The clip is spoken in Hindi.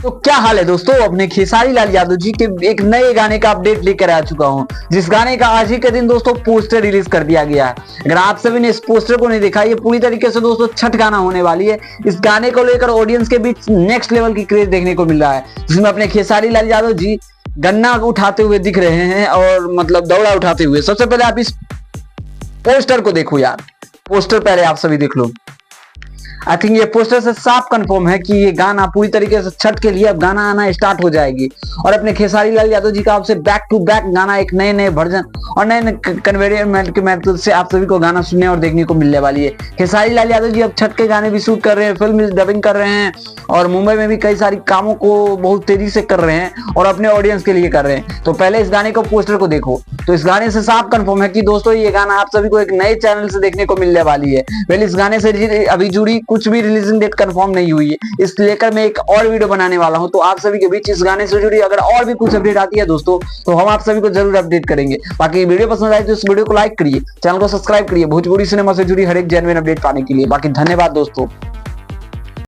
तो क्या हाल है दोस्तों, अपने खेसारी लाल यादव जी के एक नए गाने का अपडेट लेकर आ चुका हूं, जिस गाने का आज ही के दिन दोस्तों पोस्टर रिलीज कर दिया गया है। अगर आप सभी ने इस पोस्टर को नहीं देखा, ये पूरी तरीके से दोस्तों छठ गाना होने वाली है। इस गाने को लेकर ऑडियंस के बीच नेक्स्ट लेवल की क्रेज देखने को मिल रहा है, जिसमें अपने खेसारी लाल यादव जी गन्ना उठाते हुए दिख रहे हैं और मतलब दौड़ा उठाते हुए। सबसे पहले आप इस पोस्टर को देखो यार, पोस्टर पहले आप सभी देख लो। आई थिंक ये पोस्टर से साफ कंफर्म है कि ये गाना पूरी तरीके से छठ के लिए अब गाना आना स्टार्ट हो जाएगी और अपने खेसारी लाल यादव जी का आपसे बैक टू बैक गाना एक नए नए वर्जन और नए नए कन्वेरिएंट के मेथड से आप सभी को गाना सुनने और देखने को मिलने वाली है। खेसारी लाल यादव जी अब छठ के गाने भी शूट कर रहे हैं, फिल्म डबिंग कर रहे हैं और मुंबई में भी कई सारी कामों को बहुत तेजी से कर रहे हैं और अपने ऑडियंस के लिए कर रहे हैं। तो पहले इस गाने को पोस्टर को देखो, तो इस गाने से साफ कंफर्म है कि दोस्तों ये गाना आप सभी को एक नए चैनल से देखने को मिलने वाली है। पहले इस गाने से अभी जुड़ी कुछ भी रिलीजिंग डेट कंफर्म नहीं हुई है, इस लेकर मैं एक और वीडियो बनाने वाला हूं। तो आप सभी के बीच इस गाने से जुड़ी अगर और भी कुछ अपडेट आती है दोस्तों, तो हम आप सभी को जरूर अपडेट करेंगे। बाकी वीडियो पसंद आए तो इस वीडियो को लाइक करिए, चैनल को सब्सक्राइब करिए भोजपुरी सिनेमा से जुड़ी हर एक जेन्युइन अपडेट पाने के लिए। बाकी धन्यवाद दोस्तों।